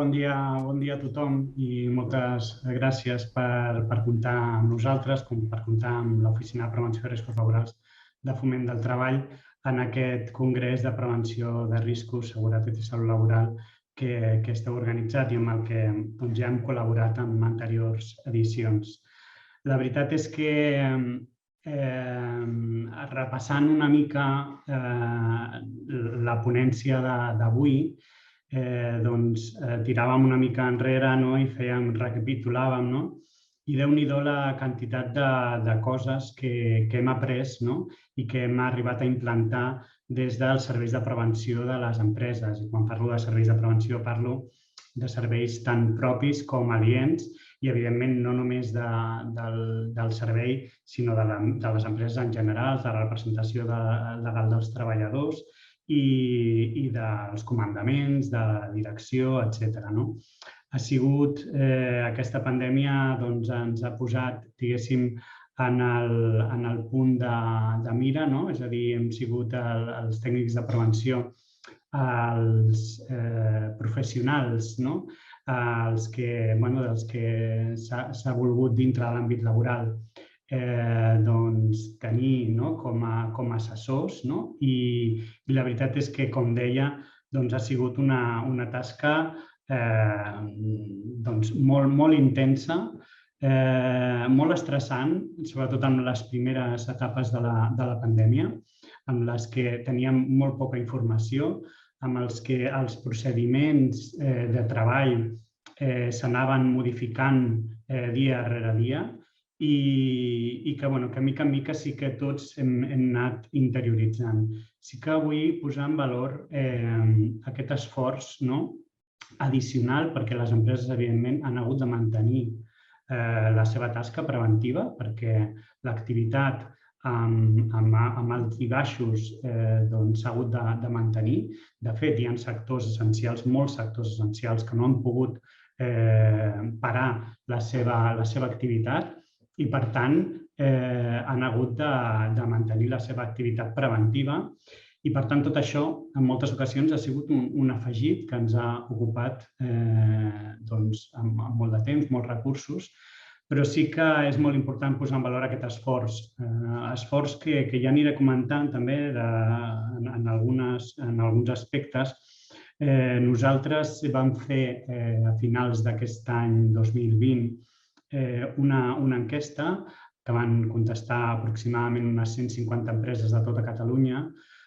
bon dia a tothom i moltes gràcies per comptar amb nosaltres, com per comptar amb l'Oficina de Prevenció de Riscos Laborals de Foment del Treball en aquest Congrés de Prevenció de Riscos, Seguretat i Salut Laboral que esteu organitzat i amb el que ja hem col·laborat en anteriors edicions. La veritat és que repassant una mica la ponència d'avui, tiràvem una mica enrere i recapitulàvem, i Déu-n'hi-do la quantitat de coses que hem après i que hem arribat a implantar des dels serveis de prevenció de les empreses. I quan parlo de serveis de prevenció parlo de serveis tant propis com aliens i, evidentment, no només del servei, sinó de les empreses en general, de la representació legal dels treballadors i dels comandaments, de la direcció, etc. Aquesta pandèmia ens ha posat, diguéssim, en el punt de mira, és a dir, hem sigut els tècnics de prevenció, els professionals, dels que s'ha volgut dintre de l'àmbit laboral tenir com a assessors, i la veritat és que, com deia, ha sigut una tasca molt intensa, molt estressant, sobretot en les primeres etapes de la pandèmia, amb les que teníem molt poca informació, amb els que els procediments de treball s'anaven modificant dia rere dia i que, mica en mica, sí que tots hem anat interioritzant. Sí que vull posar en valor aquest esforç addicional perquè les empreses, evidentment, han hagut de mantenir la seva tasca preventiva perquè l'activitat amb alts i baixos s'ha hagut de mantenir. De fet, hi ha sectors essencials, molts sectors essencials, que no han pogut parar la seva activitat i, per tant, han hagut de mantenir la seva activitat preventiva. I, per tant, tot això, en moltes ocasions, ha sigut un afegit que ens ha ocupat molt de temps, molts recursos, però sí que és molt important posar en valor aquest esforç que ja aniré comentant també en alguns aspectes. Nosaltres vam fer a finals d'aquest any 2020 una enquesta que van contestar aproximadament unes 150 empreses de tota Catalunya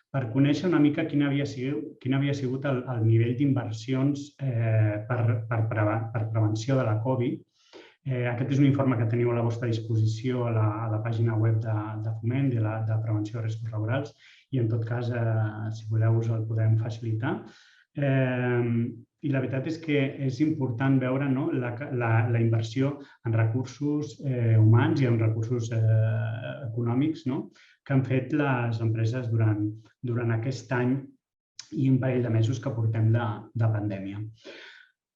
per conèixer una mica quin havia sigut el nivell d'inversions per prevenció de la Covid. Aquest és un informe que teniu a la vostra disposició a la pàgina web de Foment de Prevenció de Riscos Laborals i, en tot cas, si voleu, us el podem facilitar. I la veritat és que és important veure la inversió en recursos humans i en recursos econòmics que han fet les empreses durant aquest any i un parell de mesos que portem de pandèmia.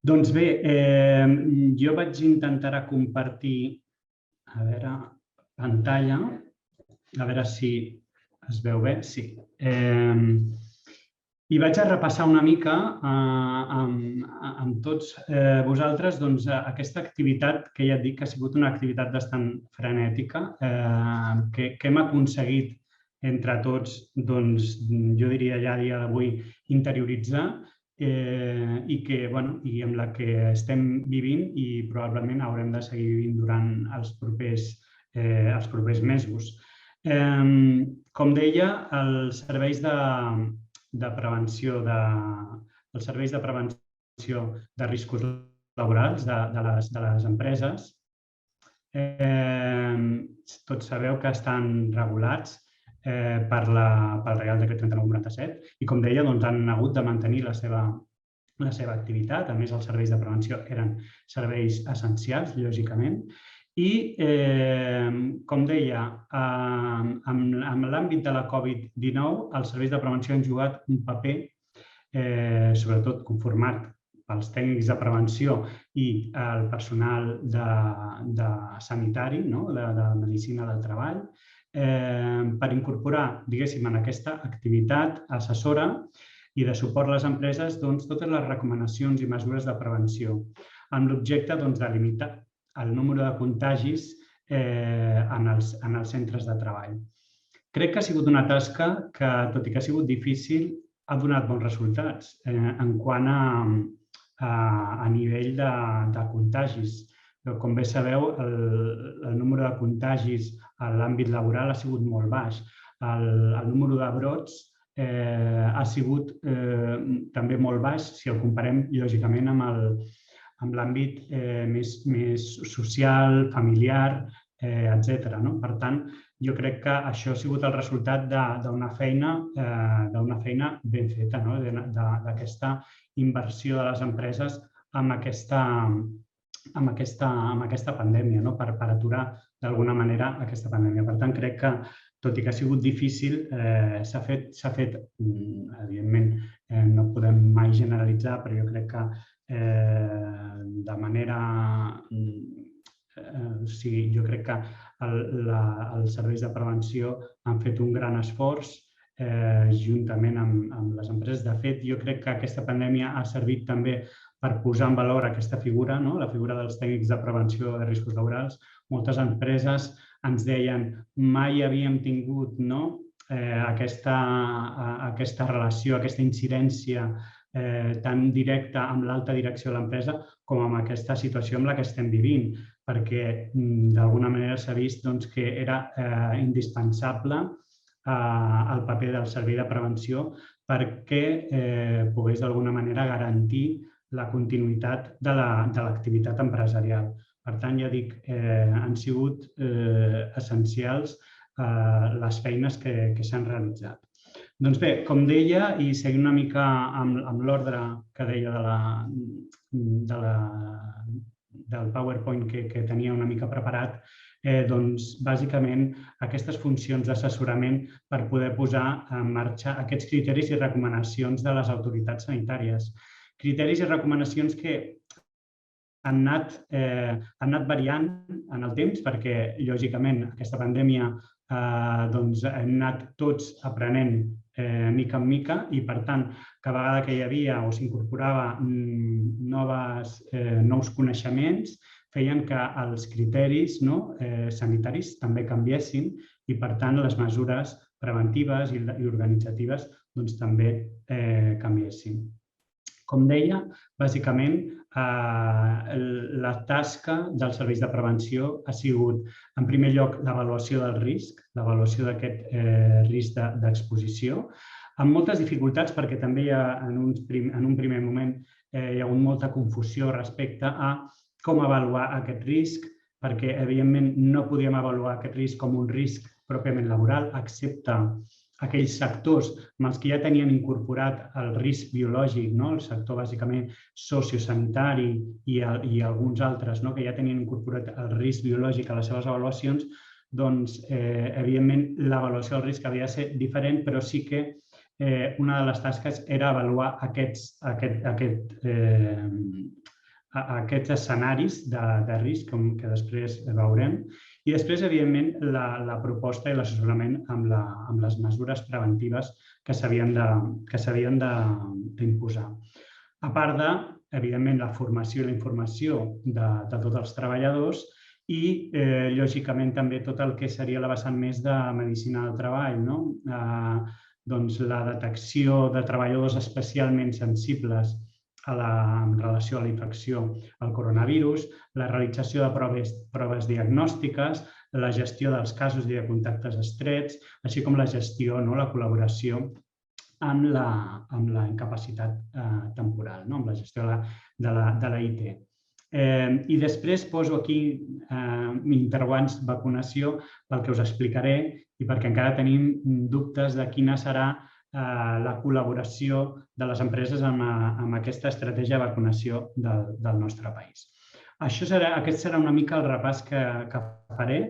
Doncs bé, jo vaig intentar compartir pantalla, a veure si es veu bé. Sí. I vaig a repassar una mica amb tots vosaltres aquesta activitat que ja et dic que ha sigut una activitat bastant frenètica, que hem aconseguit entre tots, jo diria ja a dia d'avui, interioritzar i amb la que estem vivint i probablement haurem de seguir vivint durant els propers mesos. Com deia, els serveis de prevenció de riscos laborals de les empreses, tots sabeu que estan regulats pel Reial Decret 39/97 i, com deia, han hagut de mantenir la seva activitat. A més, els serveis de prevenció eren serveis essencials, lògicament. I, com deia, en l'àmbit de la Covid-19, els serveis de prevenció han jugat un paper, sobretot conformat pels tècnics de prevenció i el personal sanitari, de medicina del treball, per incorporar, diguéssim, en aquesta activitat assessora i de suport a les empreses totes les recomanacions i mesures de prevenció, amb l'objecte de limitar el número de contagis en els centres de treball. Crec que ha sigut una tasca que, tot i que ha sigut difícil, ha donat bons resultats en quant a nivell de contagis. Com bé sabeu, el número de contagis a l'àmbit laboral ha sigut molt baix. El número de brots ha sigut també molt baix si el comparem, lògicament, amb l'àmbit més social, familiar, etc. Per tant, jo crec que això ha sigut el resultat d'una feina ben feta, d'aquesta inversió de les empreses amb aquesta pandèmia, per aturar d'alguna manera aquesta pandèmia. Per tant, crec que, tot i que ha sigut difícil, s'ha fet, evidentment, no podem mai generalitzar, però jo crec que de manera... Jo crec que els serveis de prevenció han fet un gran esforç juntament amb les empreses. De fet, jo crec que aquesta pandèmia ha servit també per posar en valor aquesta figura, la figura dels tècnics de prevenció de riscos laborals. Moltes empreses ens deien mai havíem tingut aquesta relació, aquesta incidència tan directa amb l'alta direcció de l'empresa com amb aquesta situació amb la que estem vivint, perquè d'alguna manera s'ha vist que era indispensable el paper del servei de prevenció perquè pogués d'alguna manera garantir la continuïtat de l'activitat empresarial. Per tant, ja dic, han sigut essencials les feines que s'han realitzat. Doncs bé, com deia, i seguint una mica amb l'ordre que deia del PowerPoint que tenia una mica preparat, doncs, bàsicament, aquestes funcions d'assessorament per poder posar en marxa aquests criteris i recomanacions de les autoritats sanitàries. Criteris i recomanacions que han anat variant en el temps perquè, lògicament, aquesta pandèmia hem anat tots aprenent mica en mica i, per tant, cada vegada que hi havia o s'incorporava nous coneixements feien que els criteris sanitaris també canviessin i, per tant, les mesures preventives i organitzatives també canviessin. Com deia, bàsicament, la tasca dels serveis de prevenció ha sigut, en primer lloc, l'avaluació del risc, l'avaluació d'aquest risc d'exposició, amb moltes dificultats perquè també en un primer moment hi ha hagut molta confusió respecte a com avaluar aquest risc, perquè, evidentment, no podíem avaluar aquest risc com un risc pròpiament laboral, excepte aquells sectors amb els que ja tenien incorporat el risc biològic, el sector bàsicament sociosanitari i alguns altres que ja tenien incorporat el risc biològic a les seves avaluacions, doncs, evidentment, l'avaluació del risc havia de ser diferent, però sí que una de les tasques era avaluar aquests escenaris de risc, que després veurem, i després, evidentment, la proposta i l'assessorament amb les mesures preventives que s'havien d'imposar. A part de, evidentment, la formació i la informació de tots els treballadors i, lògicament, també tot el que seria la vessant més de medicina del treball, doncs la detecció de treballadors especialment sensibles en relació a la infecció al coronavirus, la realització de proves diagnòstiques, la gestió dels casos i de contactes estrets, així com la gestió, la col·laboració amb la incapacitat temporal, amb la gestió de la IT. I després poso aquí interrogants vacunació pel que us explicaré i perquè encara tenim dubtes de quina serà la col·laboració de les empreses amb aquesta estratègia de vacunació del nostre país. Aquest serà una mica el repàs que faré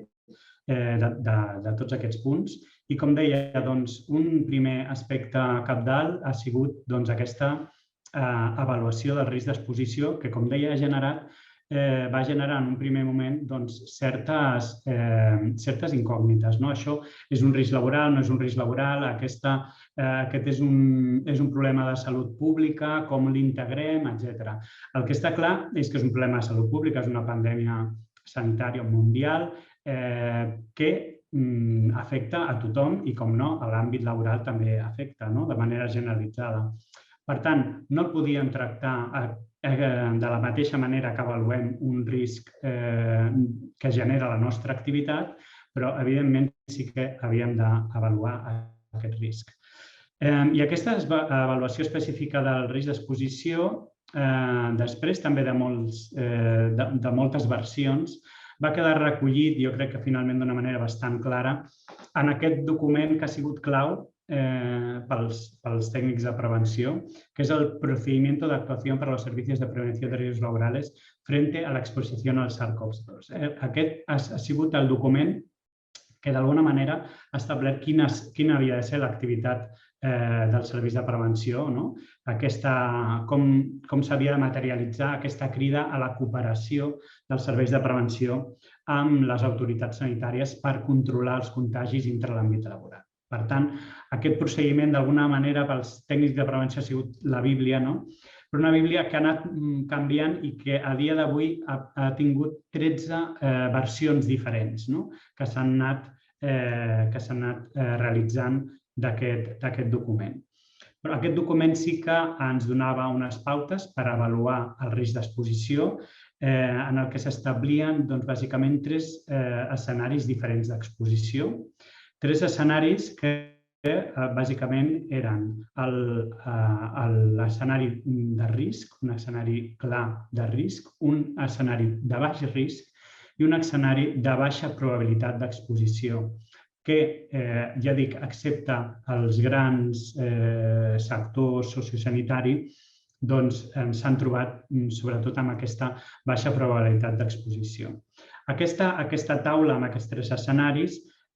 de tots aquests punts i, com deia, un primer aspecte cabdal ha sigut aquesta avaluació del risc d'exposició que, com deia, ha generat va generar en un primer moment certes incògnites. Això és un risc laboral, no és un risc laboral, aquest és un problema de salut pública, com l'integrem, etc. El que està clar és que és un problema de salut pública, és una pandèmia sanitària mundial que afecta a tothom i, com no, a l'àmbit laboral també afecta de manera generalitzada. Per tant, no el podíem tractar de la mateixa manera que avaluem un risc que genera la nostra activitat, però, evidentment, sí que havíem d'avaluar aquest risc. I aquesta avaluació específica del risc d'exposició, després també de moltes versions, va quedar recollit, jo crec que finalment d'una manera bastant clara, en aquest document que ha sigut clau pels tècnics de prevenció, que és el Procedimiento de Actuación para los Servicios de Prevención de Riesgos Laborales frente a la exposición al SARS-CoV-2. Aquest ha sigut el document que d'alguna manera ha establert quina havia de ser l'activitat dels serveis de prevenció, com s'havia de materialitzar aquesta crida a la cooperació dels serveis de prevenció amb les autoritats sanitàries per controlar els contagis dintre l'àmbit laboral. Per tant, aquest procediment, d'alguna manera, pels tècnics de prevenció ha sigut la Bíblia, però una Bíblia que ha anat canviant i que a dia d'avui ha tingut 13 versions diferents que s'han anat realitzant d'aquest document. Però aquest document sí que ens donava unes pautes per avaluar el risc d'exposició, en el que s'establien bàsicament 3 escenaris diferents d'exposició. 3 escenaris que bàsicament eren l'escenari de risc, un escenari clar de risc, un escenari de baix risc i un escenari de baixa probabilitat d'exposició, que, ja dic, excepte els grans sectors sociosanitaris, s'han trobat sobretot amb aquesta baixa probabilitat d'exposició. Aquesta taula amb aquests 3 escenaris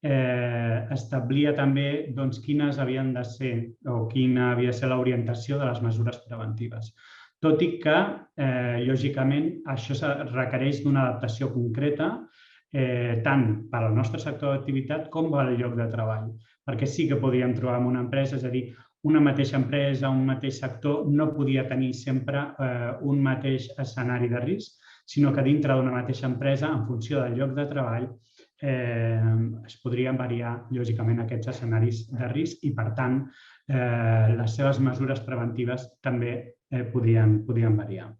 establia també quines havien de ser o quina havia de ser l'orientació de les mesures preventives. Tot i que, lògicament, això requereix d'una adaptació concreta tant per al nostre sector d'activitat com per al lloc de treball. Perquè sí que podíem trobar en una empresa, és a dir, una mateixa empresa, un mateix sector, no podia tenir sempre un mateix escenari de risc, sinó que dintre d'una mateixa empresa, en funció del lloc de treball, es podrien variar, lògicament, aquests escenaris de risc i, per tant, les seves mesures preventives també podien variar.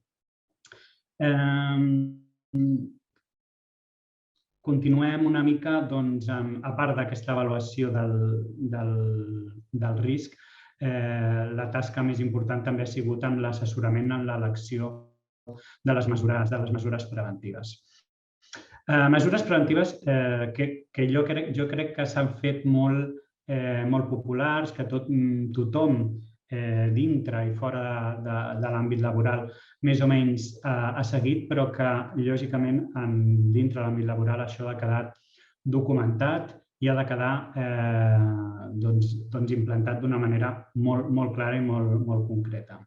Continuem una mica, a part d'aquesta avaluació del risc, la tasca més important també ha sigut en l'assessorament en l'elecció de les mesures preventives. Mesures preventives que jo crec que s'han fet molt populars, que tothom dintre i fora de l'àmbit laboral més o menys ha seguit, però que, lògicament, dintre de l'àmbit laboral això ha quedat documentat i ha de quedar implantat d'una manera molt clara i molt concreta.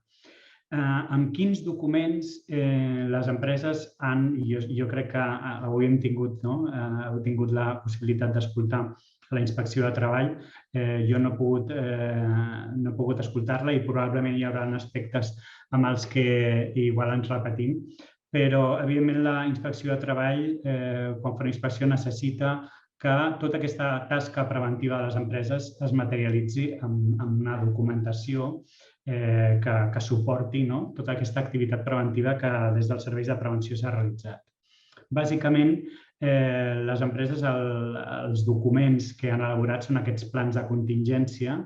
Amb quins documents les empreses han, jo crec que avui hem tingut la possibilitat d'escoltar la inspecció de treball, jo no he pogut escoltar-la i probablement hi haurà aspectes amb els que igual ens repetim, però evidentment la inspecció de treball, quan fa una inspecció, necessita que tota aquesta tasca preventiva de les empreses es materialitzi amb una documentació que suporti tota aquesta activitat preventiva que des dels serveis de prevenció s'ha realitzat. Bàsicament, les empreses, els documents que han elaborat són aquests plans de contingència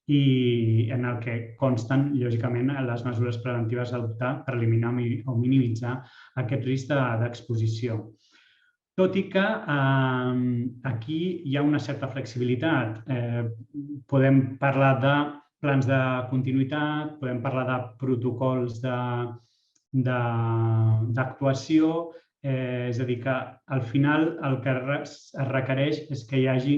i en el que consten, lògicament, les mesures preventives a adoptar per eliminar o minimitzar aquest risc d'exposició. Tot i que aquí hi ha una certa flexibilitat. Podem parlar de plans de continuïtat, podem parlar de protocols d'actuació, és a dir, que al final el que es requereix és que hi hagi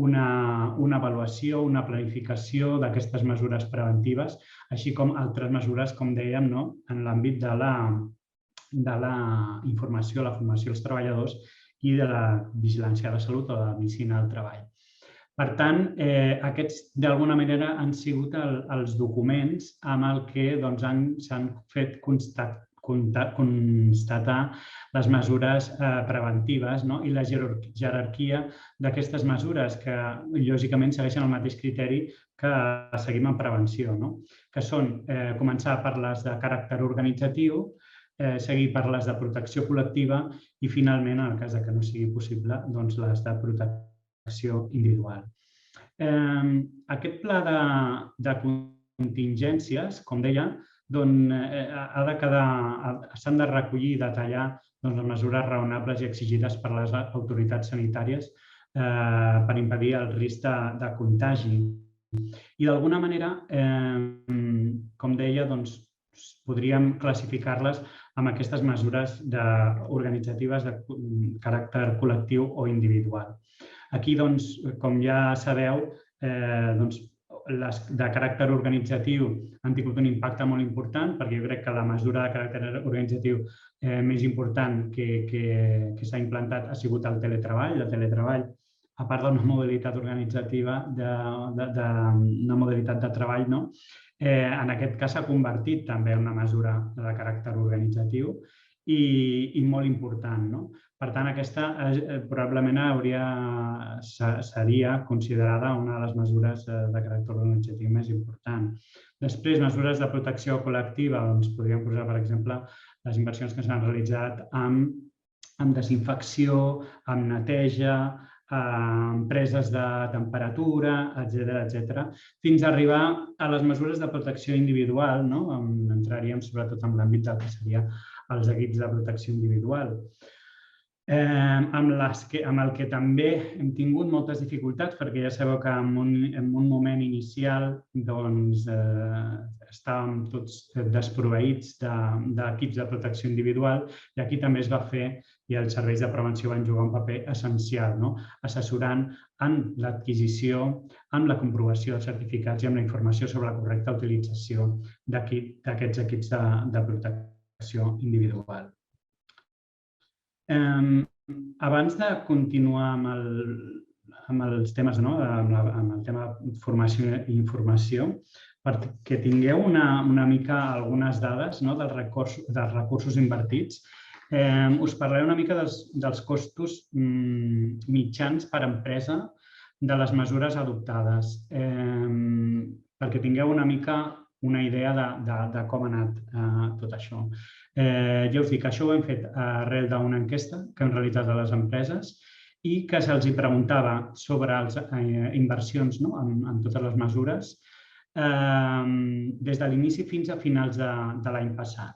una avaluació, una planificació d'aquestes mesures preventives, així com altres mesures, com dèiem, en l'àmbit de de la informació, la formació als treballadors i de la vigilància de la salut o de la medicina del treball. Per tant, aquests d'alguna manera han sigut els documents amb el que s'han fet constatar les mesures preventives i la jerarquia d'aquestes mesures que, lògicament, segueixen el mateix criteri que seguim en prevenció, que són començar per les de caràcter organitzatiu, seguir per les de protecció col·lectiva i, finalment, en el cas que no sigui possible, les de protecció individual. Aquest pla de contingències, com deia, s'han de recollir i detallar les mesures raonables i exigides per les autoritats sanitàries per impedir el risc de contagi. I d'alguna manera, com deia, podríem classificar-les amb aquestes mesures organitzatives de caràcter col·lectiu o individual. Aquí, com ja sabeu, les de caràcter organitzatiu han tingut un impacte molt important, perquè jo crec que la mesura de caràcter organitzatiu més important que s'ha implantat ha sigut el teletreball. El teletreball, a part d'una modalitat organitzativa, una modalitat de treball, en aquest cas s'ha convertit també en una mesura de caràcter organitzatiu i molt important. Per tant, aquesta probablement seria considerada una de les mesures de caràcter organitzatiu més important. Després, mesures de protecció col·lectiva, podríem posar, per exemple, les inversions que s'han realitzat amb desinfecció, amb neteja, empreses de temperatura, etc., fins a arribar a les mesures de protecció individual. Entraríem sobretot en l'àmbit del que serien els equips de protecció individual, amb el que també hem tingut moltes dificultats, perquè ja sabeu que en un moment inicial estàvem tots desproveïts d'equips de protecció individual i aquí també es va fer i els serveis de prevenció van jugar un paper essencial, assessorant en l'adquisició, en la comprovació dels certificats i amb la informació sobre la correcta utilització d'aquests equips de protecció individual. Abans de continuar amb els temes, amb el tema de formació i informació, perquè tingueu una mica algunes dades dels recursos invertits, us parlaré una mica dels costos mitjans per empresa de les mesures adoptades, perquè tingueu una mica una idea de com ha anat tot això. Ja us dic, això ho hem fet arrel d'una enquesta que hem realitzat a les empreses i que se'ls preguntava sobre les inversions en totes les mesures des de l'inici fins a finals de l'any passat.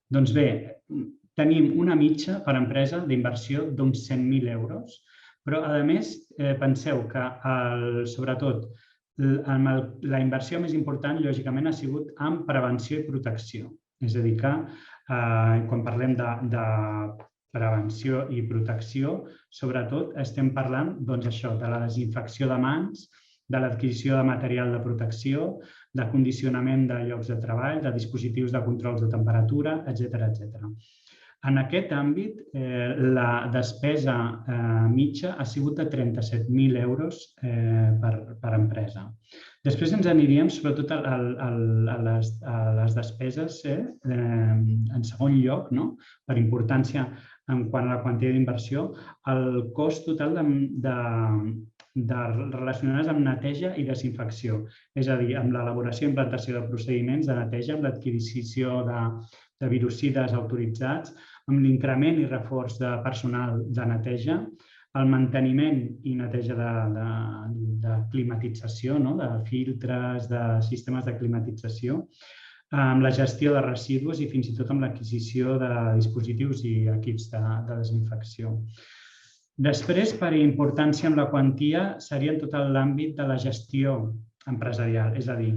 Doncs bé, tenim una mitja per empresa d'inversió d'uns 100.000 euros, però a més penseu que sobretot la inversió més important, lògicament, ha sigut en prevenció i protecció. És a dir, que quan parlem de prevenció i protecció, sobretot estem parlant de la desinfecció de mans, de l'adquisició de material de protecció, de condicionament de llocs de treball, de dispositius de controls de temperatura, etc. En aquest àmbit, la despesa mitja ha sigut de 37.000 euros per empresa. Després ens aniríem sobretot a les despeses en segon lloc, per importància en quant a la quantia d'inversió, el cost total relacionades amb neteja i desinfecció, és a dir, amb l'elaboració i implantació de procediments de neteja, amb l'adquisició de virucides autoritzats, amb l'increment i reforç de personal de neteja, el manteniment i neteja de climatització, de filtres, de sistemes de climatització, amb la gestió de residus i fins i tot amb l'adquisició de dispositius i equips de desinfecció. Després, per importància amb la quantia, seria en tot l'àmbit de la gestió empresarial, és a dir,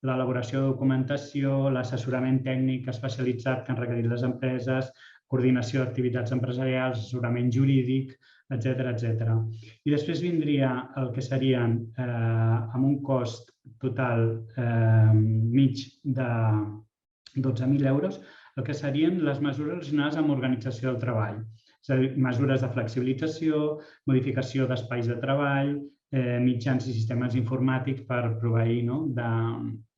l'elaboració de documentació, l'assessorament tècnic especialitzat que han requerit les empreses, coordinació d'activitats empresarials, assessorament jurídic, etc. I després vindria el que serien, amb un cost total mig de 12.000 euros, el que serien les mesures relacionades amb l'organització del treball. És a dir, mesures de flexibilització, modificació d'espais de treball, mitjans i sistemes informàtics per proveir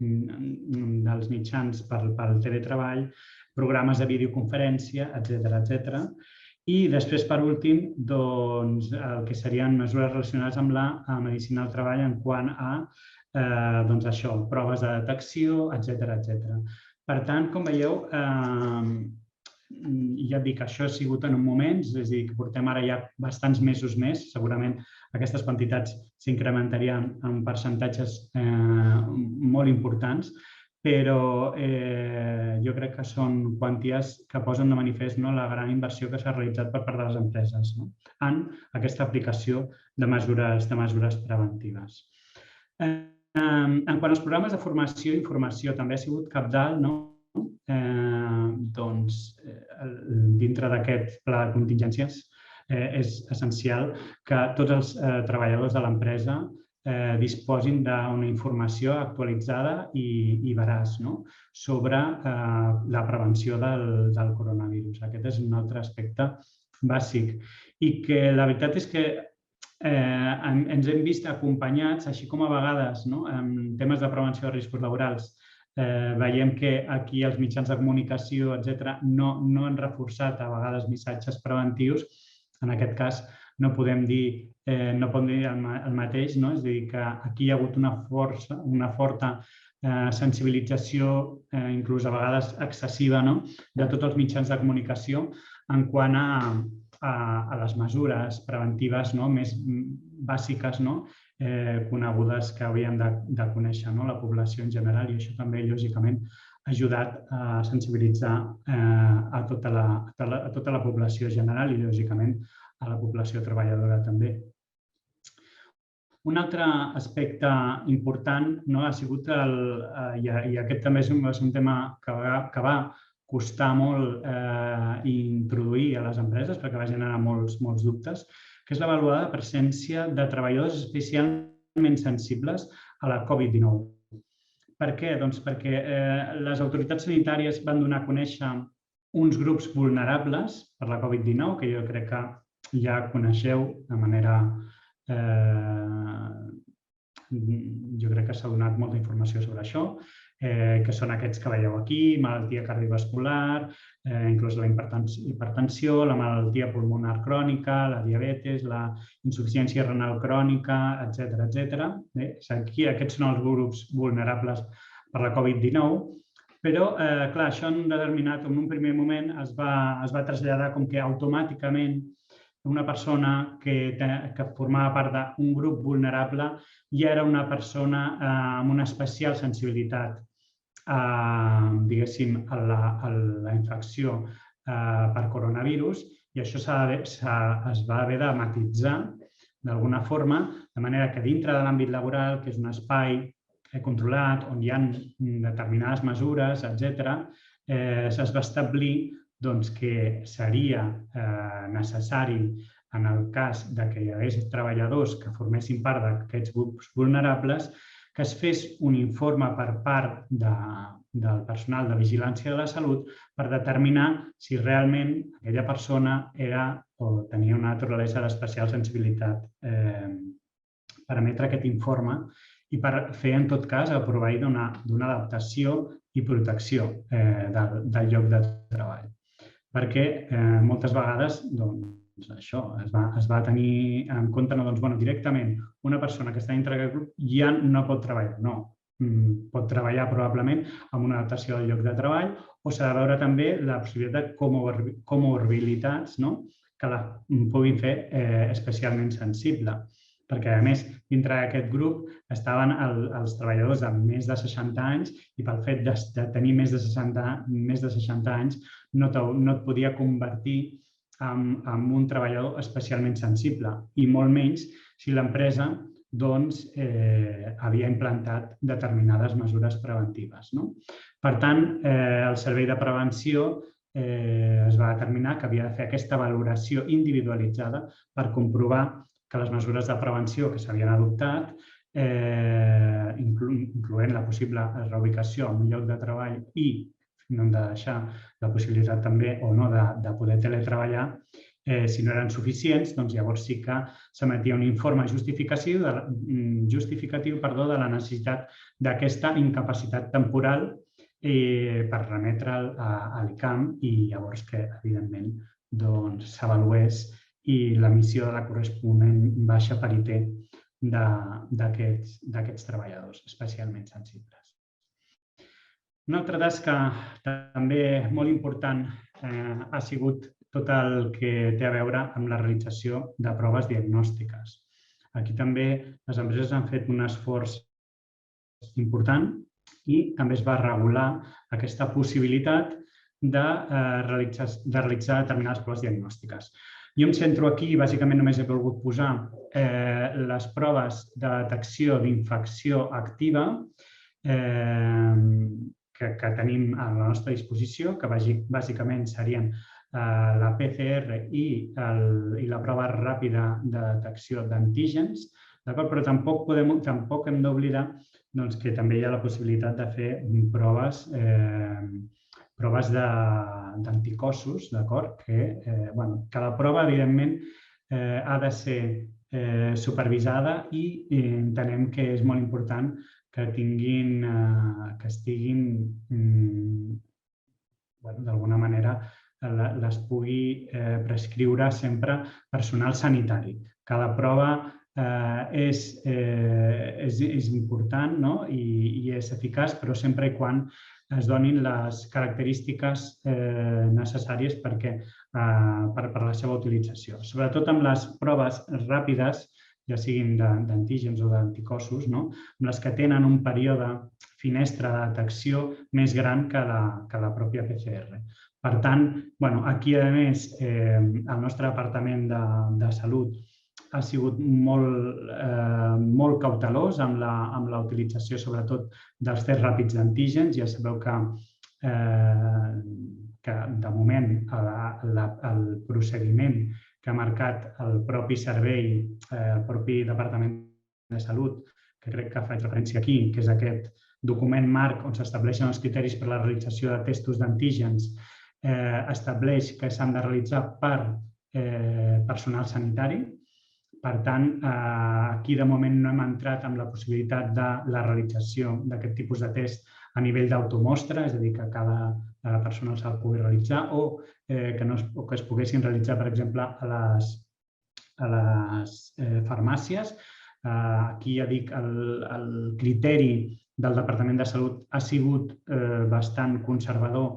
dels mitjans pel teletreball, programes de videoconferència, etc. I després, per últim, el que serien mesures relacionades amb la medicina del treball en quant a proves de detecció, etc. Per tant, com veieu, ja et dic, això ha sigut en un moment, és a dir, que portem ara ja bastants mesos més, segurament aquestes quantitats s'incrementarien en percentatges molt importants, però jo crec que són quanties que posen de manifest la gran inversió que s'ha realitzat per part de les empreses en aquesta aplicació de mesures preventives. En quant als programes de formació i informació, també ha sigut cabdal, dintre d'aquest pla de contingències és essencial que tots els treballadors de l'empresa disposin d'una informació actualitzada i veraç sobre la prevenció del coronavirus. Aquest és un altre aspecte bàsic i que la veritat és que ens hem vist acompanyats, així com a vegades en temes de prevenció de riscos laborals. Veiem que aquí els mitjans de comunicació, etc., no han reforçat a vegades missatges preventius. En aquest cas, no podem dir el mateix, és a dir, que aquí hi ha hagut una forta sensibilització, inclús a vegades excessiva, de tots els mitjans de comunicació en quant a les mesures preventives més bàsiques conegudes que hauríem de conèixer la població en general, i això també, lògicament, ha ajudat a sensibilitzar a tota la població general i, lògicament, a la població treballadora també. Un altre aspecte important ha sigut, i aquest també és un tema que va costar molt introduir a les empreses perquè va generar molts dubtes, que és l'avaluada presència de treballadors especialment sensibles a la Covid-19. Per què? Doncs perquè les autoritats sanitàries van donar a conèixer uns grups vulnerables per la Covid-19, que jo crec que ja coneixeu de manera... Jo crec que s'ha donat molta informació sobre això, que són aquests que veieu aquí, malaltia cardiovascular, inclús la hipertensió, la malaltia pulmonar crònica, la diabetes, la insuficiència renal crònica, etc. Aquests són els grups vulnerables per la Covid-19, però, clar, això en un primer moment es va traslladar com que automàticament una persona que formava part d'un grup vulnerable ja era una persona amb una especial sensibilitat diguéssim, a la infecció per coronavirus, i això es va haver de matisar d'alguna forma, de manera que dintre de l'àmbit laboral, que és un espai controlat, on hi ha determinades mesures, etc., es va establir que seria necessari, en el cas que hi hagués treballadors que formessin part d'aquests grups vulnerables, que es fes un informe per part del personal de vigilància de la salut per determinar si realment aquella persona era o tenia una naturalesa d'especial sensibilitat per emetre aquest informe i per fer, en tot cas, el proveir d'una adaptació i protecció del lloc de treball. Perquè moltes vegades això es va tenir en compte directament una persona que està dintre d'aquest grup ja no pot treballar. No, pot treballar probablement amb una adaptació del lloc de treball o s'ha de veure també la possibilitat de comorbilitats que la puguin fer especialment sensible. Perquè, a més, dintre d'aquest grup estaven els treballadors de més de 60 anys i pel fet de tenir més de 60 anys no et podia convertir en un treballador especialment sensible i molt menys si l'empresa havia implantat determinades mesures preventives. Per tant, el Servei de Prevenció es va determinar que havia de fer aquesta valoració individualitzada per comprovar que les mesures de prevenció que s'havien adoptat, incloent la possible reubicació en un lloc de treball i no hem de deixar la possibilitat també o no de poder teletreballar. Si no eren suficients, doncs llavors sí que s'emetia un informe justificatiu de la necessitat d'aquesta incapacitat temporal per remetre'l a l'ICAM i llavors que, evidentment, s'avalués i l'emissió de la corresponent baixa per IT d'aquests treballadors especialment sensibles. Una altra tasca també molt important ha sigut tot el que té a veure amb la realització de proves diagnòstiques. Aquí també les empreses han fet un esforç important i també es va regular aquesta possibilitat de realitzar determinades proves diagnòstiques. Jo em centro aquí i bàsicament només he volgut posar les proves de detecció d'infecció activa que tenim a la nostra disposició, que bàsicament serien la PCR i la prova ràpida de detecció d'antígens, però tampoc hem d'oblidar que també hi ha la possibilitat de fer proves d'anticossos, que cada prova, evidentment, ha de ser supervisada i entenem que és molt important que estiguin, d'alguna manera, les pugui prescriure sempre personal sanitari. Cada prova és important i és eficaç, però sempre quan es donin les característiques necessàries per la seva utilització. Sobretot amb les proves ràpides, ja siguin d'antígens o d'anticossos, amb les que tenen un període finestra de detecció més gran que la pròpia PCR. Per tant, aquí, a més, el nostre Departament de Salut ha sigut molt cautelós amb la utilització, sobretot, dels tests ràpids d'antígens. Ja sabeu que, de moment, el procediment que ha marcat el propi servei, el propi Departament de Salut, que crec que faig referència aquí, que és aquest document marc on s'estableixen els criteris per a la realització de testos d'antígens, estableix que s'han de realitzar per personal sanitari. Per tant, aquí de moment no hem entrat en la possibilitat de la realització d'aquest tipus de test a nivell d'automostra, és a dir, que cada persona se'l pugui realitzar o que es poguessin realitzar, per exemple, a les farmàcies. Aquí ja dic, el criteri del Departament de Salut ha sigut bastant conservador,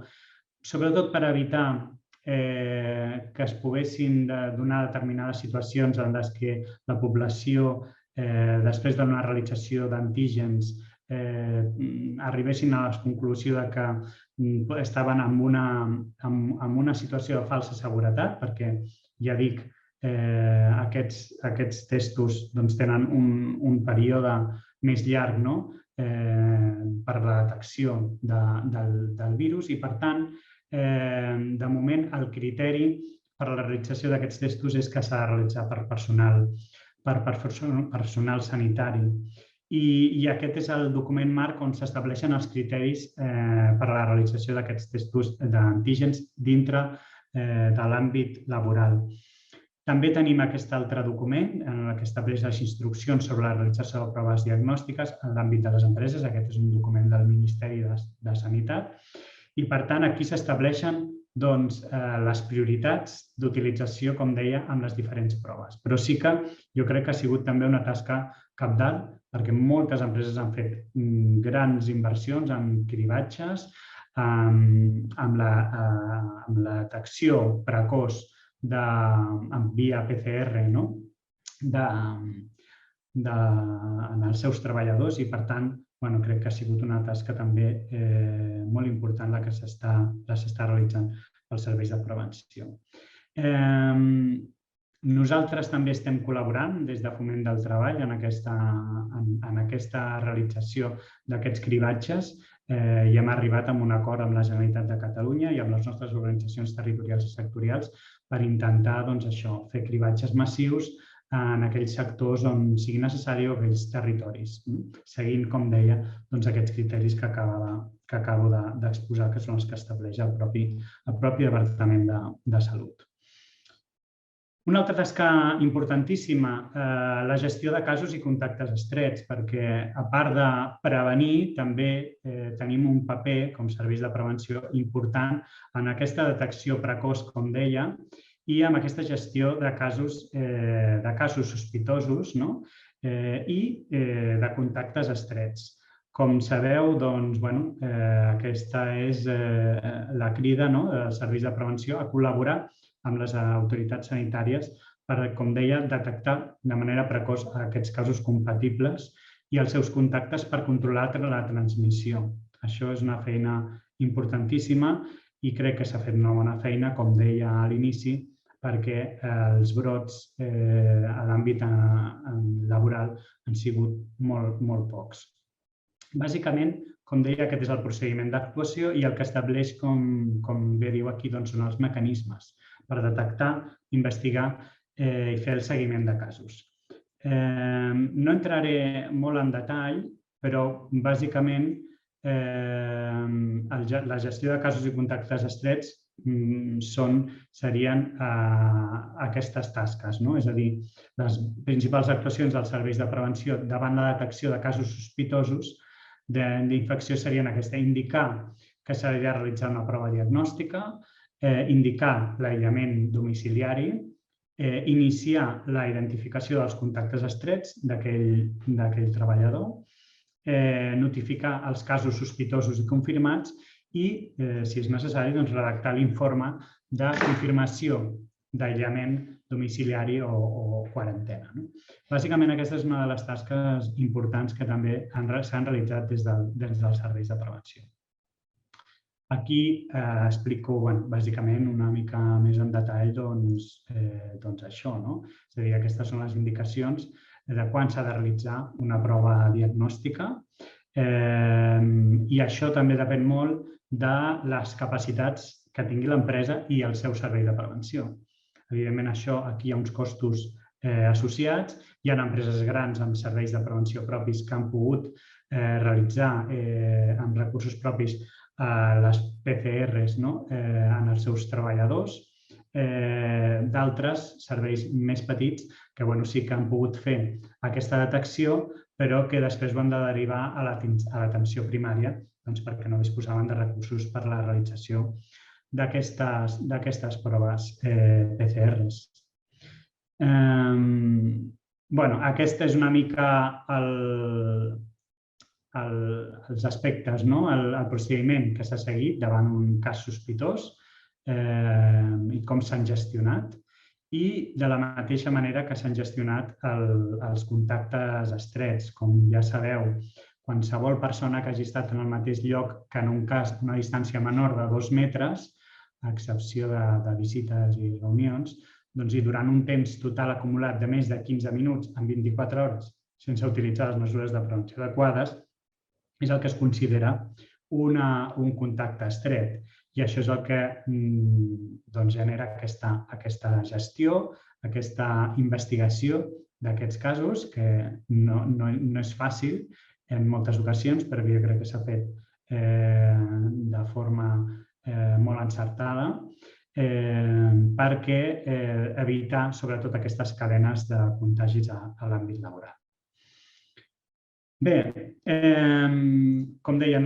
sobretot per evitar que es poguessin donar determinades situacions en les que la població, després d'una realització d'antígens, arribessin a la conclusió que estaven en una situació de falsa seguretat, perquè, ja dic, aquests testos tenen un període més llarg per la detecció del virus i, per tant, de moment, el criteri per a la realització d'aquests testos és que s'ha de realitzar per personal sanitari. I aquest és el document marc on s'estableixen els criteris per a la realització d'aquests testos d'antígens dintre de l'àmbit laboral. També tenim aquest altre document en què estableix les instruccions sobre la realització de proves diagnòstiques en l'àmbit de les empreses. Aquest és un document del Ministeri de Sanitat. I, per tant, aquí s'estableixen les prioritats d'utilització, com deia, amb les diferents proves. Però sí que jo crec que ha sigut també una tasca cabdal, perquè moltes empreses han fet grans inversions en cribatges, amb la detecció precoç via PCR en els seus treballadors i, per tant, crec que ha sigut una tasca també molt important la que s'està realitzant pels serveis de prevenció. Nosaltres també estem col·laborant des de Foment del Treball en aquesta realització d'aquests cribatges i hem arribat a un acord amb la Generalitat de Catalunya i amb les nostres organitzacions territorials i sectorials per intentar fer cribatges massius en aquells sectors on sigui necessari o aquells territoris, seguint, com deia, aquests criteris que acabava que acabo d'exposar, que són els que estableix el propi Departament de Salut. Una altra tasca importantíssima, la gestió de casos i contactes estrets, perquè a part de prevenir, també tenim un paper com serveis de prevenció important en aquesta detecció precoç, com deia, i amb aquesta gestió de casos sospitosos i de contactes estrets. Com sabeu, doncs, aquesta és la crida dels serveis de prevenció a col·laborar amb les autoritats sanitàries per, com deia, detectar de manera precoç aquests casos compatibles i els seus contactes per controlar la transmissió. Això és una feina importantíssima i crec que s'ha fet una bona feina, com deia a l'inici, perquè els brots a l'àmbit laboral han sigut molt pocs. Bàsicament, com deia, aquest és el procediment d'actuació i el que estableix, com bé diu aquí, són els mecanismes per detectar, investigar i fer el seguiment de casos. No entraré molt en detall, però bàsicament la gestió de casos i contactes estrets serien aquestes tasques, és a dir, les principals actuacions dels serveis de prevenció davant la detecció de casos sospitosos d'infecció serien aquesta: indicar que s'ha de realitzar una prova diagnòstica, indicar l'aïllament domiciliari, iniciar la identificació dels contactes estrets d'aquell treballador, notificar els casos sospitosos i confirmats i, si és necessari, redactar l'informe de confirmació d'aïllament domiciliari o quarantena. Bàsicament, aquesta és una de les tasques importants que també s'han realitzat des dels serveis de prevenció. Aquí explico, bàsicament, una mica més en detall això. És a dir, aquestes són les indicacions de quan s'ha de realitzar una prova diagnòstica i això també depèn molt de les capacitats que tingui l'empresa i el seu servei de prevenció. Evidentment, aquí hi ha uns costos associats. Hi ha empreses grans amb serveis de prevenció propis que han pogut realitzar amb recursos propis les PCRs en els seus treballadors. D'altres serveis més petits que sí que han pogut fer aquesta detecció, però que després ho han de derivar a l'atenció primària perquè no disposaven de recursos per a la realització d'aquestes proves PCRs. Aquest és una mica els aspectes, el procediment que s'ha seguit davant un cas sospitós i com s'han gestionat i de la mateixa manera que s'han gestionat els contactes estrets. Com ja sabeu, qualsevol persona que hagi estat en el mateix lloc que en un cas a una distància menor de 2 metres, a excepció de visites i reunions, i durant un temps total acumulat de més de 15 minuts en 24 hores sense utilitzar les mesures de prevenció adequades, és el que es considera un contacte estret. I això és el que genera aquesta gestió, aquesta investigació d'aquests casos, que no és fàcil en moltes ocasions, però jo crec que s'ha fet de forma molt encertada perquè evitar, sobretot, aquestes cadenes de contagis a l'àmbit laboral. Bé, com deia,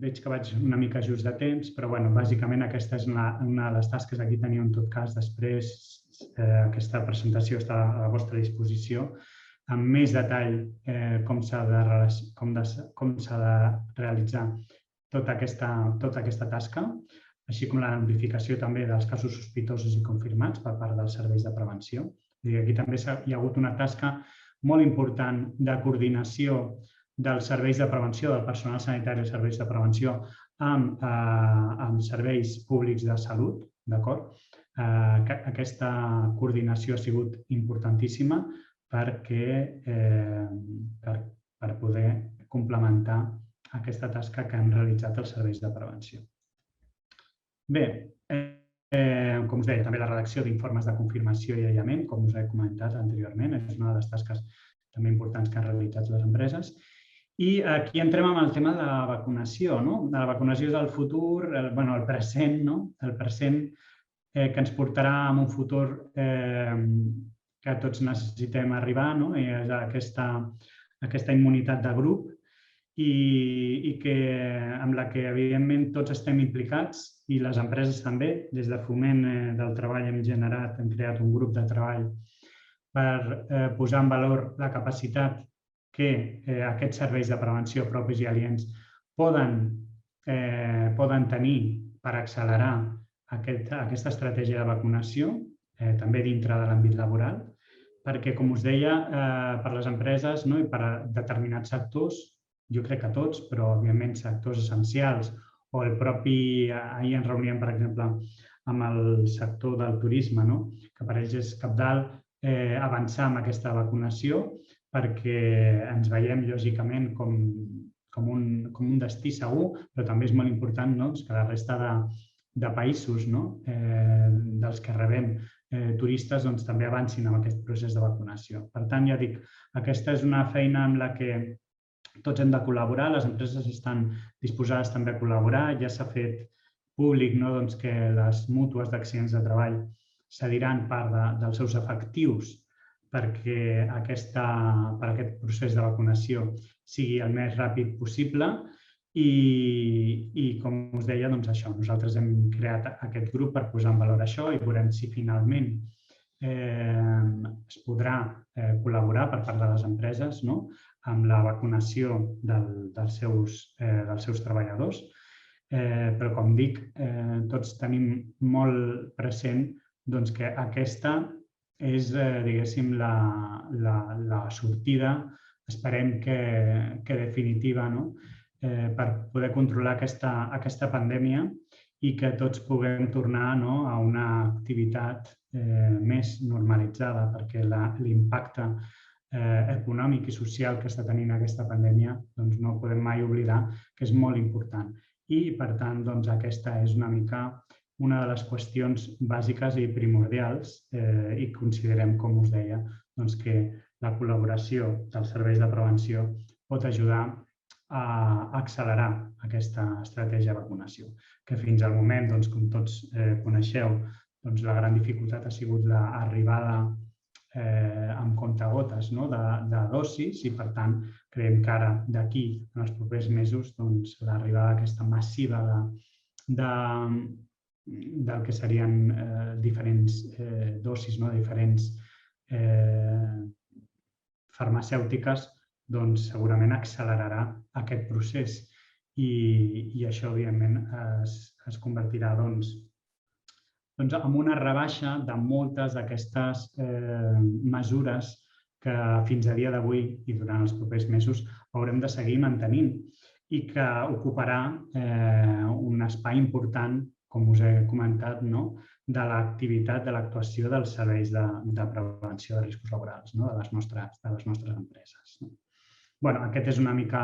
veig que vaig una mica just de temps, però bàsicament aquesta és una de les tasques. Aquí teniu, en tot cas, després aquesta presentació està a la vostra disposició amb més detall com s'ha de realitzar tota aquesta tasca, així com la notificació també dels casos sospitosos i confirmats per part dels serveis de prevenció. Aquí també hi ha hagut una tasca molt important de coordinació dels serveis de prevenció, del personal sanitari i serveis de prevenció amb serveis públics de salut. Aquesta coordinació ha sigut importantíssima per poder complementar aquesta tasca que han realitzat els serveis de prevenció. Bé, com us deia, també la redacció d'informes de confirmació i aïllament, com us he comentat anteriorment, és una de les tasques també importants que han realitzat les empreses. I aquí entrem amb el tema de la vacunació. La vacunació és el futur, el present, el present que ens portarà a un futur que tots necessitem arribar, i és aquesta immunitat de grup i amb la que, evidentment, tots estem implicats i les empreses també. Des de Foment del Treball hem creat un grup de treball per posar en valor la capacitat que aquests serveis de prevenció propis i aliens poden tenir per accelerar aquesta estratègia de vacunació, també dintre de l'àmbit laboral, perquè, com us deia, per les empreses i per determinats sectors, jo crec que tots, però, òbviament, sectors essencials, o el propi... Ahir ens reuníem, per exemple, amb el sector del turisme, que per ells és cabdal avançar en aquesta vacunació, perquè ens veiem, lògicament, com un destí segur, però també és molt important que la resta de països dels que rebem turistes també avancin en aquest procés de vacunació. Per tant, ja dic, aquesta és una feina en la que tots hem de col·laborar, les empreses estan disposades també a col·laborar, ja s'ha fet públic que les mútues d'accidents de treball cediran part dels seus efectius perquè aquest procés de vacunació sigui el més ràpid possible i, com us deia, nosaltres hem creat aquest grup per posar en valor això i veurem si finalment es podrà col·laborar per part de les empreses amb la vacunació dels seus treballadors. Però, com dic, tots tenim molt present que aquesta és, diguéssim, la sortida, esperem que definitiva, per poder controlar aquesta pandèmia i que tots puguem tornar a una activitat més normalitzada, perquè l'impacte econòmic i social que està tenint aquesta pandèmia no podem mai oblidar que és molt important. I, per tant, aquesta és una mica una de les qüestions bàsiques i primordials i considerem, com us deia, que la col·laboració dels serveis de prevenció pot ajudar a accelerar aquesta estratègia de vacunació, que fins al moment, com tots coneixeu, la gran dificultat ha sigut l'arribada amb comptagotes de dosis i, per tant, creiem que ara, d'aquí, en els propers mesos, l'arribada aquesta massiva del que serien diferents dosis, diferents farmacèutiques, segurament accelerarà aquest procés i això, evidentment, es convertirà en una rebaixa de moltes d'aquestes mesures que fins a dia d'avui i durant els propers mesos haurem de seguir mantenint i que ocuparà un espai important, com us he comentat, de l'activitat, de l'actuació dels serveis de prevenció de riscos laborals de les nostres empreses. Aquest és una mica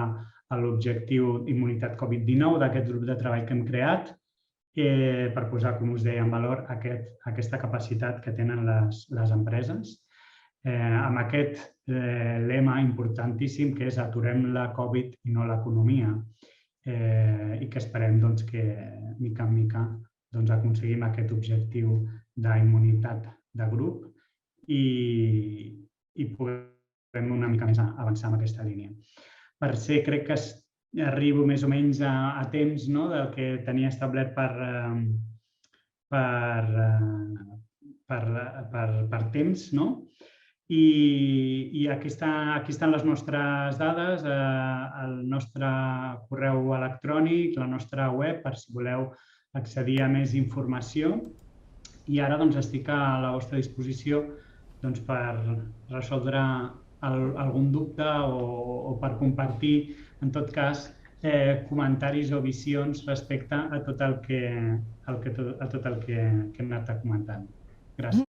l'objectiu d'immunitat Covid-19 d'aquest grup de treball que hem creat per posar, com us deia, en valor aquesta capacitat que tenen les empreses amb aquest lema importantíssim que és aturem la Covid i no l'economia i que esperem que, mica en mica, aconseguim aquest objectiu d'immunitat de grup i puguem una mica més avançar en aquesta línia. Per ser, crec que arribo més o menys a temps del que tenia establert per temps, i aquí estan les nostres dades, el nostre correu electrònic, la nostra web, per si voleu accedir a més informació. I ara estic a la vostra disposició per resoldre algun dubte o per compartir, en tot cas, comentaris o visions respecte a tot el que hem anat comentant. Gràcies.